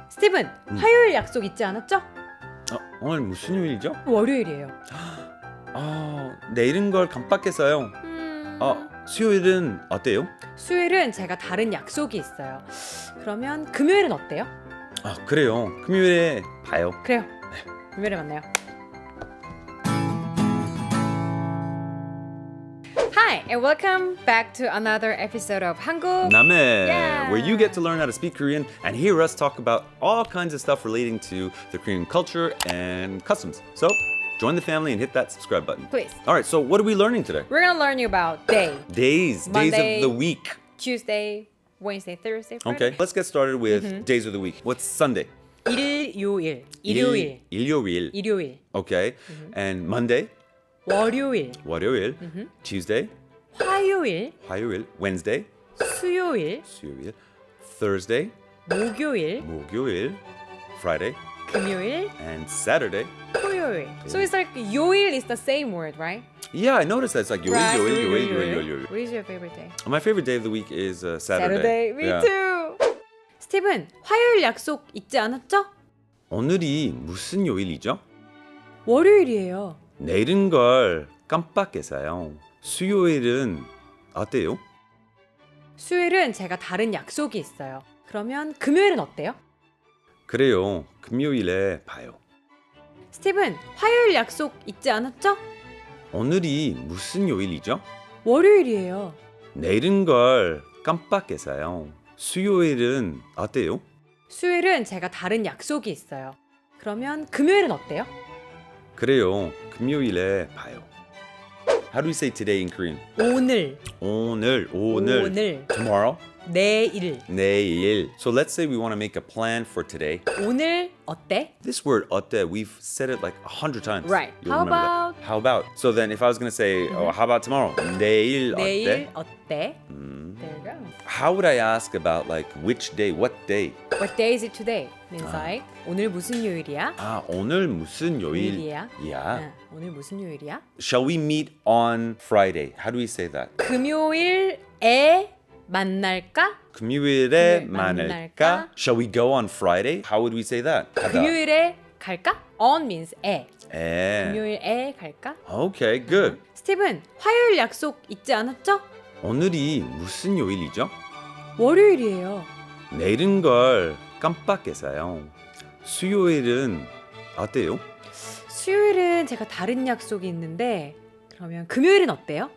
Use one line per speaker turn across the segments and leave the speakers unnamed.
스티븐, 화요일 약속 있지 않았죠?
오늘 무슨 요일이죠?
월요일이에요.
내일인 걸 깜빡했어요. 수요일은 어때요?
수요일은 제가 다른 약속이 있어요. 그러면 금요일은 어때요?
그래요. 금요일에 봐요.
그래요. 금요일에 만나요. Hi, and welcome back to another episode of
한국남매,
Yeah.
where you get to learn how to speak Korean and hear us talk about all kinds of stuff relating to the Korean culture and customs. So, join the family and hit that subscribe button.
Please.
All right, so what are we learning today?
We're gonna learn you about day.
Days
Monday.
of the week.
Tuesday, Wednesday, Thursday, Friday.
Okay, let's get started with days of the week. What's Sunday?
일요일, 일요일,
일요일.
일요일,
Okay, and Monday?
월요일,
월요일. Tuesday?
화요일,
화요일. Wednesday?
수요일,
수요일. Thursday?
목요일,
목요일. Friday?
금요일,
And Saturday?
토요일. So it's like 요일 is the same word, right?
Yeah, I noticed that. It's like 요일,
Right.
요일, 요일, 요일, 요일, 요일.
What is your favorite day?
My favorite day of the week is Saturday.
Saturday. Me
Yeah.
too. 스티븐, 화요일 약속 있지 않았죠?
오늘이 무슨 요일이죠?
월요일이에요.
내일인 걸 깜빡했어요. 수요일은 어때요?
수요일은 제가 다른 약속이 있어요. 그러면 금요일은 어때요?
그래요. 금요일에 봐요.
스티븐, 화요일 약속 있지 않았죠?
오늘이 무슨 요일이죠?
월요일이에요.
내일인 걸 깜빡했어요. 수요일은 어때요?
수요일은 제가 다른 약속이 있어요. 그러면 금요일은 어때요?
그래요. 금요일에 봐요. How do we say today in Korean?
오늘,
오늘.
오늘,
Tomorrow?
내일.
내일. So let's say we want to make a plan for today.
오늘 어때?
This word 어때, we've said it like 100 times.
Right.
You'll
How
remember that.
about?
How about? So then if I was going to say, how about tomorrow? 내일
내일
어때?
어때? There you go.
How would I ask about like which day, what day?
What day is it today? Means like 오늘 무슨 요일이야?
오늘 무슨
요일이야?
요일이야?
오늘 무슨 요일이야?
Shall we meet on Friday? How do we say that?
금요일에 만날까?
금요일에
만날까?
만날까? Shall we go on Friday? How would we say that? 가다.
금요일에 갈까? On means 에.
에.
금요일에 갈까?
Okay, good.
스티븐, 화요일 약속 있지 않았죠?
오늘이 무슨 요일이죠?
월요일이에요.
내일인 걸 깜빡했어요. 수요일은 어때요?
수요일은 제가 다른 약속이 있는데 그러면 금요일은 어때요?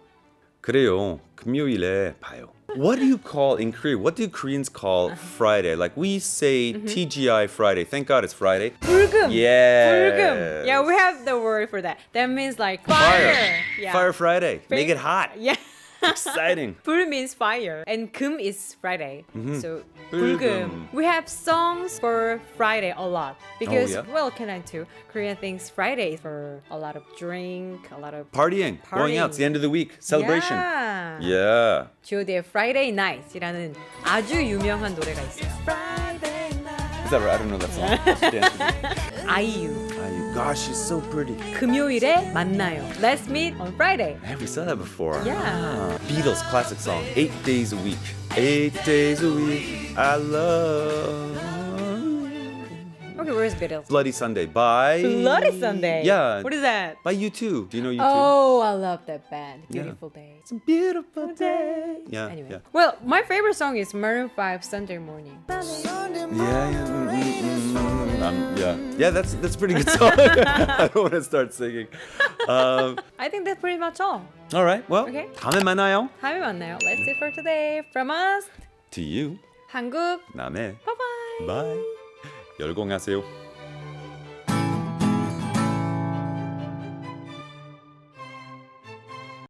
그래요. 금요일에 봐요. What do you call in Korea? What do Koreans call Friday? Like we say TGI Friday. Thank God it's Friday.
불금.
Yeah.
불금. Yeah, we have the word for that. That means like fire. Yeah.
Fire Friday. Make it hot.
Yeah.
Exciting.
불 means fire and 금 is Friday. So
불금.
불금. We have songs for Friday a lot because
yeah?
well, can I too? Korean thinks Friday is for a lot of drink, a lot of
Partying. Going out. It's the end of the week. Celebration.
Yeah.
Yeah.
G.O.D의 Friday Night이라는 아주 유명한 노래가 있어요.
Is that right? I don't know that song. Dance with me.
아이유.
Gosh, she's so pretty.
금요일에 만나요. Let's meet on Friday.
Hey, we saw that before.
Yeah.
Beatles classic song. 8 days a week. 8 days a week. I love.
Okay, where's Beatles?
Bloody Sunday by.
Bloody Sunday.
Yeah.
What is that?
By U2. Do you know U2?
Oh, I love that band. Beautiful Day.
It's a beautiful day. Yeah.
Anyway.
Yeah.
Well, my favorite song is Maroon 5 Sunday Morning.
Yeah, that's a pretty good song. I don't want to start singing.
I think that's pretty much all.
All right. Well,
Okay.
다음에 만나요.
다음에 만나요. That's it for today. From us,
To you.
한국.
남의.
Bye-bye.
Bye. 열공하세요.